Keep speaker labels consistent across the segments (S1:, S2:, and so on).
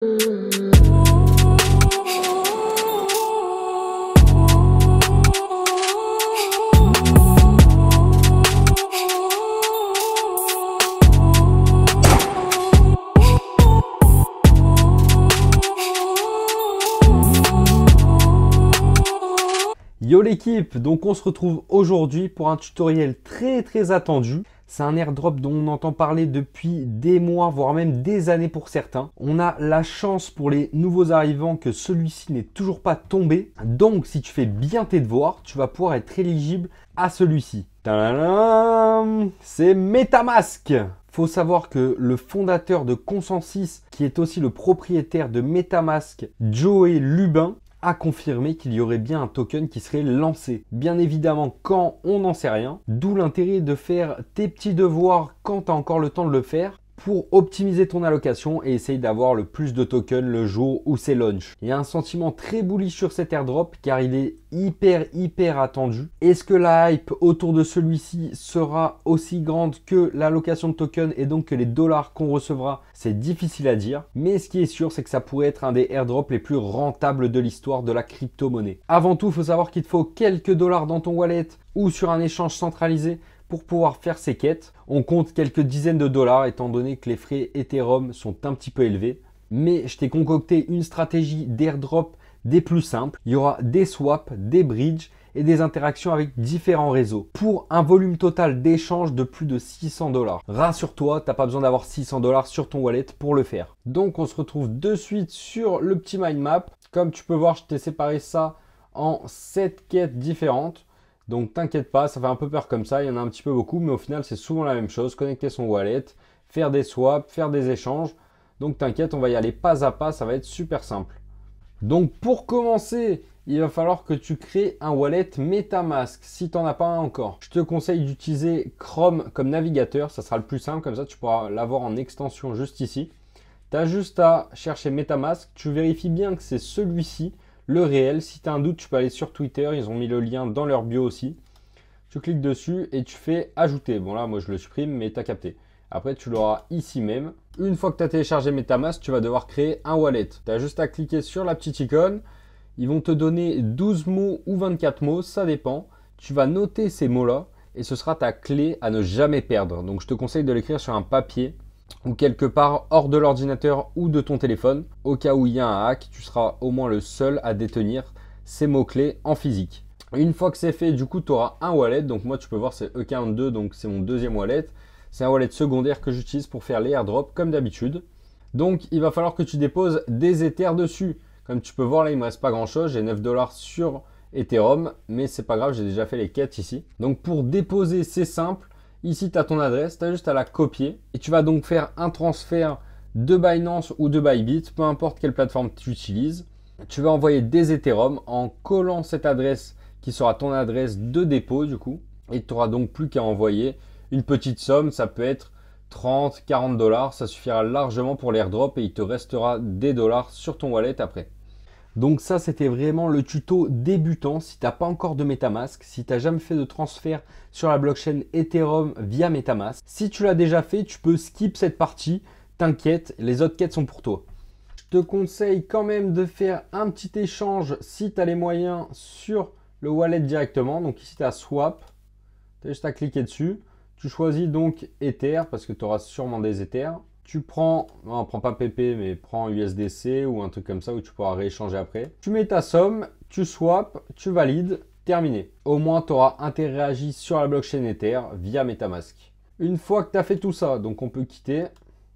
S1: Yo l'équipe, donc on se retrouve aujourd'hui pour un tutoriel très attendu. C'est un airdrop dont on entend parler depuis des mois, voire même des années pour certains. On a la chance pour les nouveaux arrivants que celui-ci n'est toujours pas tombé. Donc si tu fais bien tes devoirs, tu vas pouvoir être éligible à celui-ci. C'est MetaMask. Faut savoir que le fondateur de Consensus, qui est aussi le propriétaire de MetaMask, Joey Lubin, a confirmé qu'il y aurait bien un token qui serait lancé. Bien évidemment, quand on n'en sait rien, d'où l'intérêt de faire tes petits devoirs quand tu as encore le temps de le faire pour optimiser ton allocation et essayer d'avoir le plus de tokens le jour où c'est launch. Il y a un sentiment très bullish sur cet airdrop car il est hyper attendu. Est-ce que la hype autour de celui-ci sera aussi grande que l'allocation de tokens et donc que les dollars qu'on recevra? C'est difficile à dire, mais ce qui est sûr, c'est que ça pourrait être un des airdrops les plus rentables de l'histoire de la crypto-monnaie. Avant tout, il faut savoir qu'il te faut quelques dollars dans ton wallet ou sur un échange centralisé pour pouvoir faire ces quêtes. On compte quelques dizaines de dollars étant donné que les frais Ethereum sont un petit peu élevés. Mais je t'ai concocté une stratégie d'airdrop des plus simples. Il y aura des swaps, des bridges et des interactions avec différents réseaux pour un volume total d'échange de plus de 600 dollars. Rassure-toi, tu n'as pas besoin d'avoir 600 dollars sur ton wallet pour le faire. Donc on se retrouve de suite sur le petit mind map. Comme tu peux voir, je t'ai séparé ça en 7 quêtes différentes. Donc t'inquiète pas, ça fait un peu peur comme ça, il y en a un petit peu beaucoup, mais au final c'est souvent la même chose, connecter son wallet, faire des swaps, faire des échanges. Donc t'inquiète, on va y aller pas à pas, ça va être super simple. Donc pour commencer, il va falloir que tu crées un wallet MetaMask si tu n'en as pas un encore. Je te conseille d'utiliser Chrome comme navigateur, ça sera le plus simple, comme ça tu pourras l'avoir en extension juste ici. Tu as juste à chercher MetaMask, tu vérifies bien que c'est celui-ci, le réel. Si tu as un doute, tu peux aller sur Twitter, ils ont mis le lien dans leur bio aussi. Tu cliques dessus et tu fais ajouter. Bon là, moi je le supprime, mais tu as capté. Après, tu l'auras ici même. Une fois que tu as téléchargé MetaMask, tu vas devoir créer un wallet. Tu as juste à cliquer sur la petite icône. Ils vont te donner 12 mots ou 24 mots, ça dépend. Tu vas noter ces mots-là et ce sera ta clé à ne jamais perdre. Donc je te conseille de l'écrire sur un papier ou quelque part hors de l'ordinateur ou de ton téléphone. Au cas où il y a un hack, tu seras au moins le seul à détenir ces mots-clés en physique. Une fois que c'est fait, du coup, tu auras un wallet. Donc moi, tu peux voir, c'est E42, donc c'est mon deuxième wallet. C'est un wallet secondaire que j'utilise pour faire les airdrops comme d'habitude. Donc il va falloir que tu déposes des Ethers dessus. Comme tu peux voir là, il ne me reste pas grand-chose. J'ai 9 dollars sur Ethereum, mais c'est pas grave, j'ai déjà fait les quêtes ici. Donc pour déposer, c'est simple. Ici, tu as ton adresse, tu as juste à la copier et tu vas donc faire un transfert de Binance ou de Bybit, peu importe quelle plateforme tu utilises. Tu vas envoyer des Ethereum en collant cette adresse qui sera ton adresse de dépôt du coup. Et tu n'auras donc plus qu'à envoyer une petite somme, ça peut être 30, 40 dollars, ça suffira largement pour l'airdrop et il te restera des dollars sur ton wallet après. Donc ça, c'était vraiment le tuto débutant. Si tu n'as pas encore de MetaMask, si tu n'as jamais fait de transfert sur la blockchain Ethereum via MetaMask, si tu l'as déjà fait, tu peux skip cette partie. T'inquiète, les autres quêtes sont pour toi. Je te conseille quand même de faire un petit échange si tu as les moyens sur le wallet directement. Donc ici, tu as Swap. Tu as juste à cliquer dessus. Tu choisis donc Ether parce que tu auras sûrement des Ethers. Tu prends, non, prends pas PP, mais prends USDC ou un truc comme ça où tu pourras rééchanger après. Tu mets ta somme, tu swaps, tu valides, terminé. Au moins, tu auras interagi sur la blockchain Ether via MetaMask. Une fois que tu as fait tout ça, donc on peut quitter.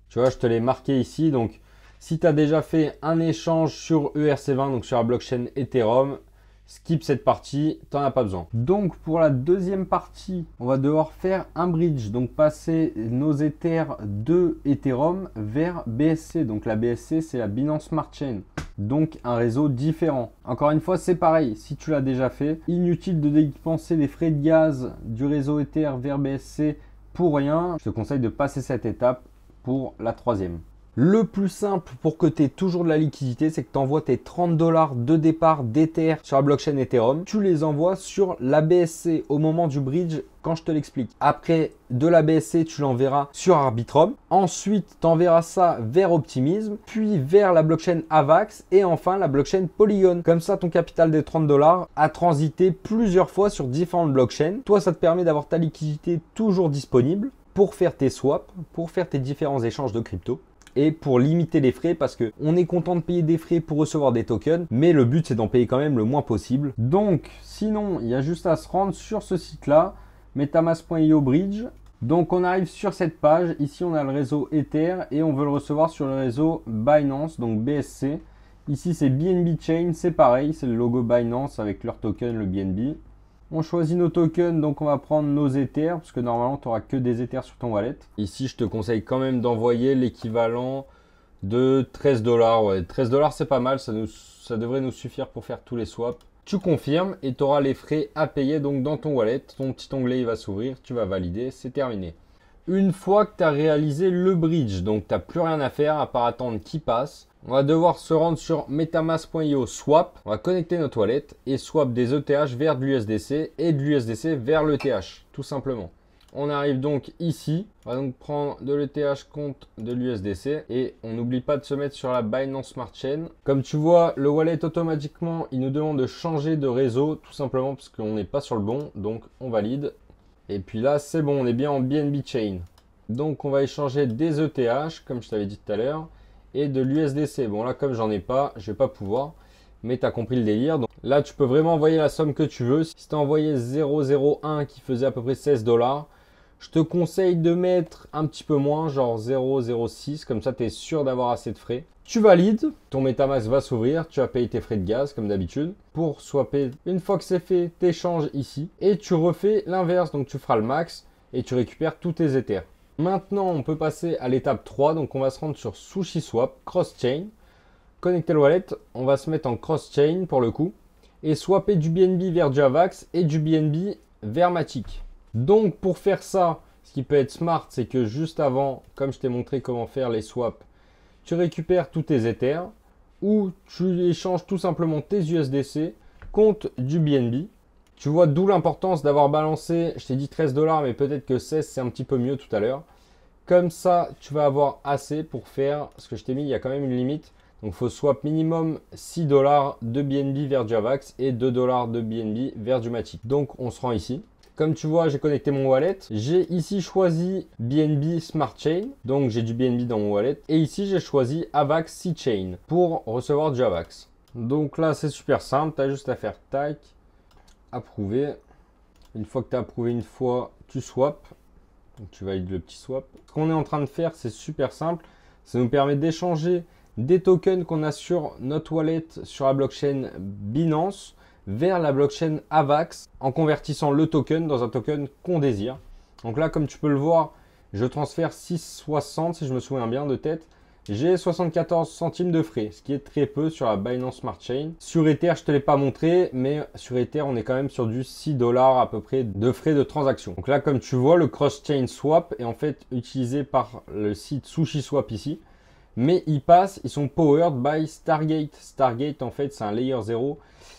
S1: Tu vois, je te l'ai marqué ici. Donc, si tu as déjà fait un échange sur ERC20, donc sur la blockchain Ethereum, skip cette partie, tu n'en as pas besoin. Donc pour la deuxième partie, on va devoir faire un bridge, donc passer nos Ethers de Ethereum vers BSC. Donc la BSC, c'est la Binance Smart Chain, donc un réseau différent. Encore une fois, c'est pareil, si tu l'as déjà fait, inutile de dépenser les frais de gaz du réseau Ether vers BSC pour rien. Je te conseille de passer cette étape pour la troisième. Le plus simple pour que tu aies toujours de la liquidité, c'est que tu envoies tes 30 $ de départ d'Ether sur la blockchain Ethereum. Tu les envoies sur la BSC au moment du bridge quand je te l'explique. Après, de la BSC, tu l'enverras sur Arbitrum. Ensuite, tu enverras ça vers Optimism, puis vers la blockchain Avax et enfin la blockchain Polygon. Comme ça, ton capital des 30 $ a transité plusieurs fois sur différentes blockchains. Toi, ça te permet d'avoir ta liquidité toujours disponible pour faire tes swaps, pour faire tes différents échanges de crypto. Et pour limiter les frais, parce qu'on est content de payer des frais pour recevoir des tokens, mais le but c'est d'en payer quand même le moins possible. Donc sinon, il y a juste à se rendre sur ce site-là, metamask.io bridge. Donc on arrive sur cette page, ici on a le réseau Ether et on veut le recevoir sur le réseau Binance, donc BSC. Ici c'est BNB Chain, c'est pareil, c'est le logo Binance avec leur token, le BNB. On choisit nos tokens, donc on va prendre nos Ethers, parce que normalement tu n'auras que des Ethers sur ton wallet. Ici, je te conseille quand même d'envoyer l'équivalent de 13 $. Ouais, 13 $ c'est pas mal, ça devrait nous suffire pour faire tous les swaps. Tu confirmes et tu auras les frais à payer donc dans ton wallet. Ton petit onglet il va s'ouvrir, tu vas valider, c'est terminé. Une fois que tu as réalisé le bridge, donc tu n'as plus rien à faire à part attendre qu'il passe. On va devoir se rendre sur metamask.io swap. On va connecter notre wallet et swap des ETH vers de l'USDC et de l'USDC vers l'ETH, tout simplement. On arrive donc ici. On va donc prendre de l'ETH contre de l'USDC et on n'oublie pas de se mettre sur la Binance Smart Chain. Comme tu vois, le wallet automatiquement, il nous demande de changer de réseau, tout simplement parce qu'on n'est pas sur le bon. Donc on valide. Et puis là, c'est bon, on est bien en BNB Chain. Donc on va échanger des ETH, comme je t'avais dit tout à l'heure, et de l'USDC. Bon là, comme j'en ai pas, je vais pas pouvoir, mais tu as compris le délire. Donc là, tu peux vraiment envoyer la somme que tu veux. Si tu as envoyé 0,01 qui faisait à peu près 16 $, je te conseille de mettre un petit peu moins, genre 0,06, comme ça tu es sûr d'avoir assez de frais. Tu valides, ton MetaMask va s'ouvrir, tu vas payer tes frais de gaz comme d'habitude. Pour swapper, une fois que c'est fait, tu échanges ici et tu refais l'inverse. Donc tu feras le max et tu récupères tous tes Ethers. Maintenant, on peut passer à l'étape 3. Donc on va se rendre sur SushiSwap, cross-chain. Connecter le wallet, on va se mettre en cross-chain pour le coup. Et swapper du BNB vers du Avax et du BNB vers Matic. Donc pour faire ça, ce qui peut être smart, c'est que juste avant, comme je t'ai montré comment faire les swaps, tu récupères tous tes Ethers ou tu échanges tout simplement tes USDC contre du BNB. Tu vois d'où l'importance d'avoir balancé, je t'ai dit 13 $, mais peut-être que 16 c'est un petit peu mieux tout à l'heure. Comme ça, tu vas avoir assez pour faire ce que je t'ai mis, il y a quand même une limite. Donc il faut swap minimum 6 $ de BNB vers du Avax et 2 $ de BNB vers du Matic. Donc on se rend ici. Comme tu vois, j'ai connecté mon wallet. J'ai ici choisi BNB Smart Chain. Donc j'ai du BNB dans mon wallet. Et ici, j'ai choisi Avax C-Chain pour recevoir du Avax. Donc là, c'est super simple. Tu as juste à faire tac, approuver. Une fois que tu as approuvé une fois, tu swaps. Donc tu valides le petit swap. Ce qu'on est en train de faire, c'est super simple. Ça nous permet d'échanger des tokens qu'on a sur notre wallet sur la blockchain Binance vers la blockchain Avax en convertissant le token dans un token qu'on désire. Donc là, comme tu peux le voir, je transfère 6,60 si je me souviens bien de tête. J'ai 74 centimes de frais, ce qui est très peu sur la Binance Smart Chain. Sur Ether, je ne te l'ai pas montré, mais sur Ether, on est quand même sur du 6 $ à peu près de frais de transaction. Donc là, comme tu vois, le cross-chain swap est en fait utilisé par le site SushiSwap ici. Mais ils sont powered by Stargate. Stargate, en fait, c'est un layer 0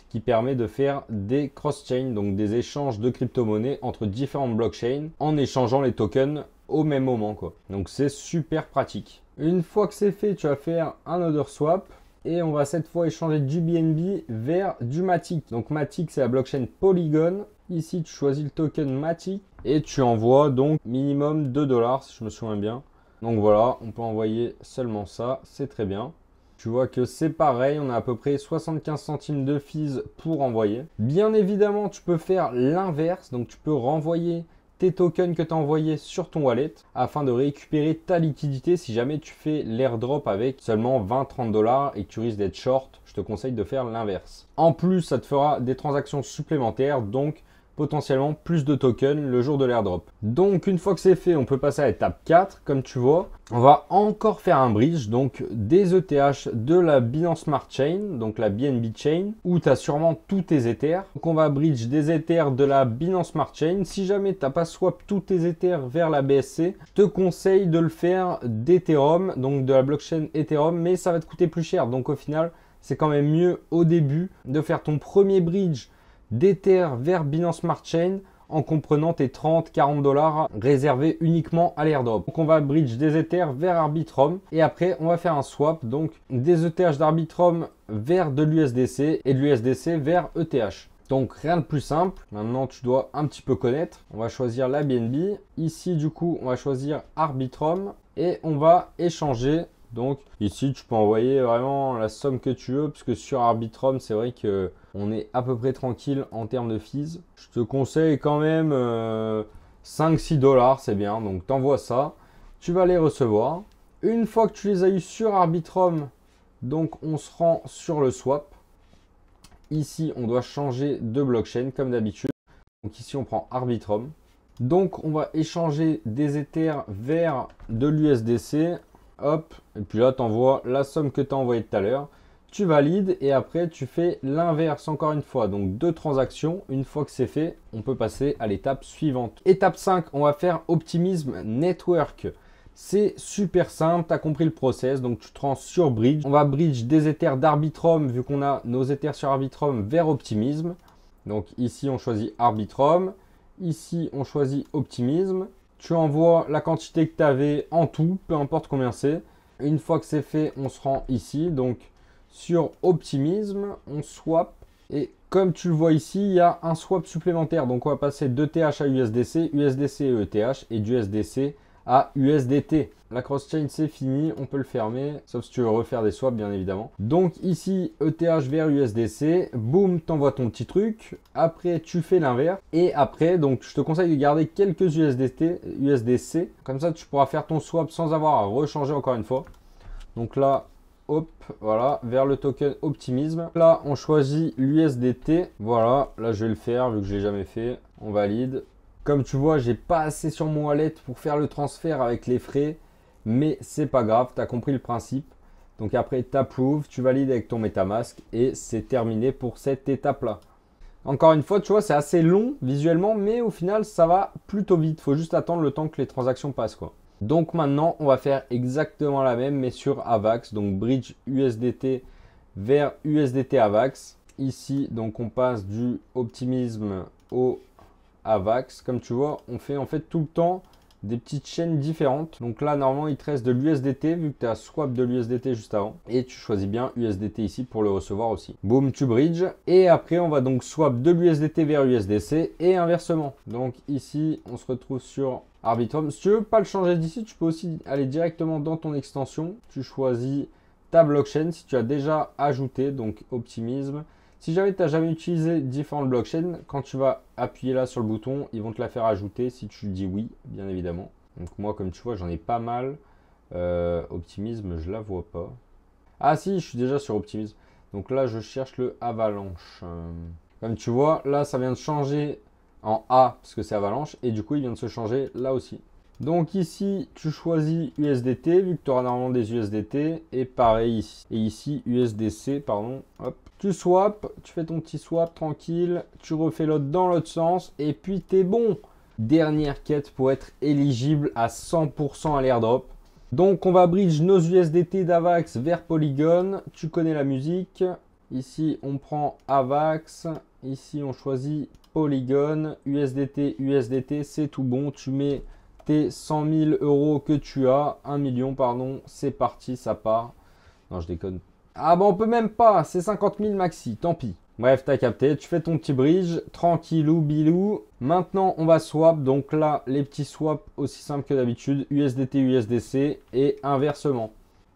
S1: qui permet de faire des cross-chain, donc des échanges de crypto-monnaies entre différentes blockchains en échangeant les tokens au même moment, quoi. Donc c'est super pratique. Une fois que c'est fait, tu vas faire un order swap et on va cette fois échanger du BNB vers du Matic. Donc Matic, c'est la blockchain Polygon. Ici, tu choisis le token Matic et tu envoies donc minimum 2 $ si je me souviens bien. Donc voilà, on peut envoyer seulement ça, c'est très bien. Tu vois que c'est pareil, on a à peu près 75 centimes de fees pour envoyer. Bien évidemment, tu peux faire l'inverse, donc tu peux renvoyer tes tokens que tu as envoyés sur ton wallet afin de récupérer ta liquidité si jamais tu fais l'airdrop avec seulement 20-30 $ et que tu risques d'être short. Je te conseille de faire l'inverse. En plus, ça te fera des transactions supplémentaires, donc potentiellement plus de tokens le jour de l'airdrop. Donc une fois que c'est fait, on peut passer à l'étape 4. Comme tu vois, on va encore faire un bridge, donc des ETH de la Binance Smart Chain, donc la BNB Chain, où tu as sûrement tous tes Ethers. Donc on va bridge des Ethers de la Binance Smart Chain. Si jamais tu n'as pas swap tous tes Ethers vers la BSC, je te conseille de le faire d'Ethereum, donc de la blockchain Ethereum, mais ça va te coûter plus cher. Donc au final, c'est quand même mieux au début de faire ton premier bridge d'Ether vers Binance Smart Chain en comprenant tes 30-40 dollars réservés uniquement à l'airdrop. Donc on va bridge des Ethers vers Arbitrum et après on va faire un swap, donc des ETH d'Arbitrum vers de l'USDC et de l'USDC vers ETH. Donc rien de plus simple, maintenant tu dois un petit peu connaître. On va choisir la BNB, ici du coup on va choisir Arbitrum et on va échanger. Donc ici tu peux envoyer vraiment la somme que tu veux, parce que sur Arbitrum c'est vrai que on est à peu près tranquille en termes de fees. Je te conseille quand même 5-6 dollars, c'est bien. Donc t'envoies ça, tu vas les recevoir. Une fois que tu les as eu sur Arbitrum, donc on se rend sur le swap. Ici on doit changer de blockchain comme d'habitude. Donc ici on prend Arbitrum. Donc on va échanger des Ethers vers de l'USDC. Hop, et puis là, tu envoies la somme que tu as envoyée tout à l'heure. Tu valides et après, tu fais l'inverse encore une fois. Donc, 2 transactions. Une fois que c'est fait, on peut passer à l'étape suivante. Étape 5, on va faire Optimism Network. C'est super simple, tu as compris le process. Donc, tu te rends sur Bridge. On va bridge des Ethers d'Arbitrum, vu qu'on a nos Ethers sur Arbitrum, vers Optimism. Donc, ici, on choisit Arbitrum. Ici, on choisit Optimism. Tu envoies la quantité que tu avais en tout, peu importe combien c'est. Une fois que c'est fait, on se rend ici. Donc, sur Optimism, on swap. Et comme tu le vois ici, il y a un swap supplémentaire. Donc, on va passer d'ETH à USDC, USDC à ETH et d'USDC à USDT. La cross-chain, c'est fini. On peut le fermer, sauf si tu veux refaire des swaps, bien évidemment. Donc, ici, ETH vers USDC. Boum, t'envoies ton petit truc. Après, tu fais l'inverse. Et après, donc, je te conseille de garder quelques USDC. Comme ça, tu pourras faire ton swap sans avoir à rechanger encore une fois. Donc là, hop, voilà, vers le token Optimism. Là, on choisit l'USDT. Voilà, là, je vais le faire vu que je ne l'ai jamais fait. On valide. Comme tu vois, j'ai pas assez sur mon wallet pour faire le transfert avec les frais. Mais c'est pas grave, tu as compris le principe. Donc après, tu approuves, tu valides avec ton MetaMask et c'est terminé pour cette étape-là. Encore une fois, tu vois, c'est assez long visuellement, mais au final, ça va plutôt vite. Il faut juste attendre le temps que les transactions passent, quoi. Donc maintenant, on va faire exactement la même, mais sur AVAX. Donc bridge USDT vers USDT AVAX. Ici, donc on passe du Optimism au AVAX. Comme tu vois, on fait en fait tout le temps des petites chaînes différentes. Donc là, normalement, il te reste de l'USDT vu que tu as swap de l'USDT juste avant. Et tu choisis bien USDT ici pour le recevoir aussi. Boum, tu bridges. Et après, on va donc swap de l'USDT vers USDC et inversement. Donc ici, on se retrouve sur Arbitrum. Si tu veux pas le changer d'ici, tu peux aussi aller directement dans ton extension. Tu choisis ta blockchain si tu as déjà ajouté, donc Optimism. Si jamais tu n'as jamais utilisé différentes blockchains, quand tu vas appuyer là sur le bouton, ils vont te la faire ajouter si tu dis oui, bien évidemment. Donc moi, comme tu vois, j'en ai pas mal. Optimism, je la vois pas. Ah si, je suis déjà sur Optimism. Donc là, je cherche le Avalanche. Comme tu vois, là, ça vient de changer en A parce que c'est Avalanche. Et du coup, il vient de se changer là aussi. Donc ici, tu choisis USDT vu que tu auras normalement des USDT. Et pareil ici. Et ici, USDC, pardon. Hop. Tu swaps, tu fais ton petit swap tranquille. Tu refais l'autre dans l'autre sens. Et puis, t'es bon. Dernière quête pour être éligible à 100% à l'airdrop. Donc, on va bridge nos USDT d'Avax vers Polygon. Tu connais la musique. Ici, on prend Avax. Ici, on choisit Polygon. USDT, USDT, c'est tout bon. Tu mets tes 100 000 euros que tu as, 1 million pardon, c'est parti, ça part. Non, je déconne. Ah bah on peut même pas, c'est 50 000 maxi, tant pis. Bref, t'as capté, tu fais ton petit bridge, tranquillou, bilou. Maintenant, on va swap, donc là, les petits swaps aussi simples que d'habitude, USDT, USDC et inversement.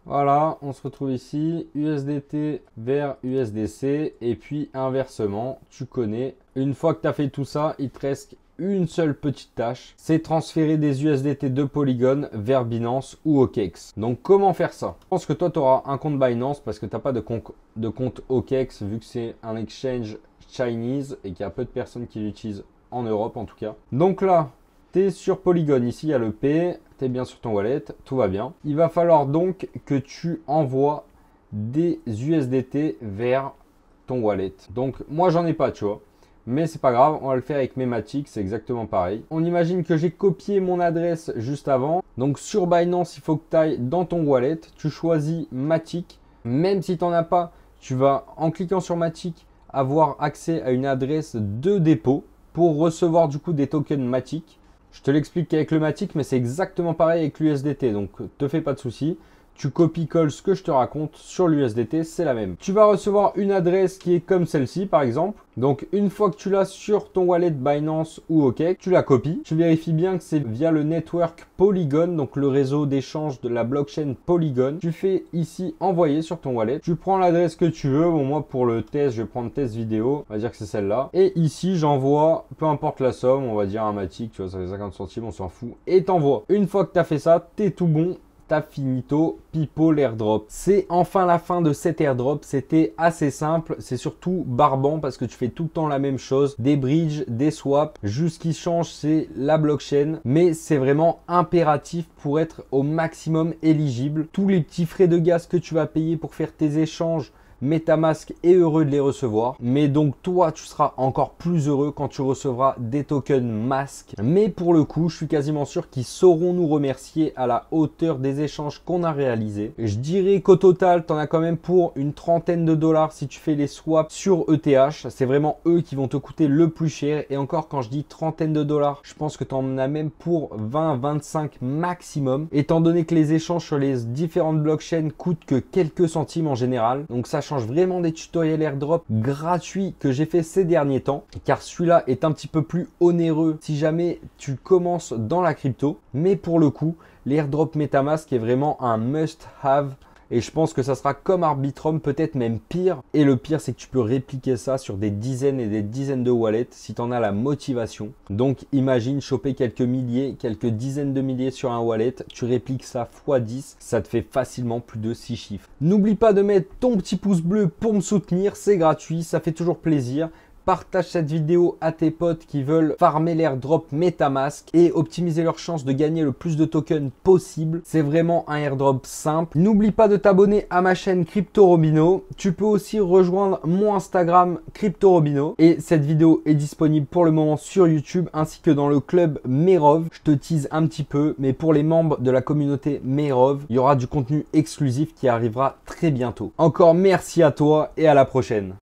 S1: Voilà, on se retrouve ici, USDT vers USDC et puis inversement, tu connais. Une fois que tu as fait tout ça, il te reste une seule petite tâche, c'est transférer des USDT de Polygon vers Binance ou OKEx. Donc comment faire ça? Je pense que toi tu auras un compte Binance parce que tu n'as pas de compte OKEx vu que c'est un exchange Chinese et qu'il y a peu de personnes qui l'utilisent en Europe en tout cas. Donc là, tu es sur Polygon. Ici, il y a le P. Tu es bien sur ton wallet. Tout va bien. Il va falloir donc que tu envoies des USDT vers ton wallet. Donc, moi, j'en ai pas, tu vois. Mais c'est pas grave, on va le faire avec Mematic, c'est exactement pareil. On imagine que j'ai copié mon adresse juste avant. Donc sur Binance, il faut que tu ailles dans ton wallet. Tu choisis Matic. Même si tu n'en as pas, tu vas, en cliquant sur Matic, avoir accès à une adresse de dépôt pour recevoir du coup des tokens Matic. Je te l'explique avec le Matic, mais c'est exactement pareil avec l'USDT. Donc te fais pas de soucis. Tu copies-colles ce que je te raconte sur l'USDT, c'est la même. Tu vas recevoir une adresse qui est comme celle-ci par exemple. Donc une fois que tu l'as sur ton wallet Binance ou OK, tu la copies. Tu vérifies bien que c'est via le network Polygon, donc le réseau d'échange de la blockchain Polygon. Tu fais ici envoyer sur ton wallet. Tu prends l'adresse que tu veux. Bon, moi pour le test, je vais prendre test vidéo. On va dire que c'est celle-là. Et ici, j'envoie, peu importe la somme, on va dire un Matic, tu vois, ça fait 50 centimes, on s'en fout. Et t'envoies. Une fois que tu as fait ça, t'es tout bon. T'as finito, pipo l'airdrop. C'est enfin la fin de cet airdrop. C'était assez simple. C'est surtout barbant parce que tu fais tout le temps la même chose. Des bridges, des swaps. Juste ce qui change, c'est la blockchain. Mais c'est vraiment impératif pour être au maximum éligible. Tous les petits frais de gaz que tu vas payer pour faire tes échanges, MetaMask est heureux de les recevoir, mais donc toi tu seras encore plus heureux quand tu recevras des tokens Mask. Mais pour le coup, je suis quasiment sûr qu'ils sauront nous remercier à la hauteur des échanges qu'on a réalisés. Je dirais qu'au total, tu en as quand même pour une trentaine de dollars si tu fais les swaps sur ETH. C'est vraiment eux qui vont te coûter le plus cher. Et encore, quand je dis trentaine de dollars, je pense que tu en as même pour 20-25 maximum. Étant donné que les échanges sur les différentes blockchains coûtent que quelques centimes en général. Donc ça change vraiment des tutoriels airdrop gratuits que j'ai fait ces derniers temps, car celui-là est un petit peu plus onéreux si jamais tu commences dans la crypto. Mais pour le coup, l'airdrop MetaMask est vraiment un must-have. Et je pense que ça sera comme Arbitrum, peut-être même pire. Et le pire, c'est que tu peux répliquer ça sur des dizaines et des dizaines de wallets si tu en as la motivation. Donc imagine choper quelques milliers, quelques dizaines de milliers sur un wallet. Tu répliques ça x 10, ça te fait facilement plus de 6 chiffres. N'oublie pas de mettre ton petit pouce bleu pour me soutenir, c'est gratuit, ça fait toujours plaisir. Partage cette vidéo à tes potes qui veulent farmer l'airdrop MetaMask et optimiser leurs chances de gagner le plus de tokens possible. C'est vraiment un airdrop simple. N'oublie pas de t'abonner à ma chaîne CryptoRobino. Tu peux aussi rejoindre mon Instagram CryptoRobino. Et cette vidéo est disponible pour le moment sur YouTube ainsi que dans le club Merov. Je te tease un petit peu, mais pour les membres de la communauté Merov, il y aura du contenu exclusif qui arrivera très bientôt. Encore merci à toi et à la prochaine.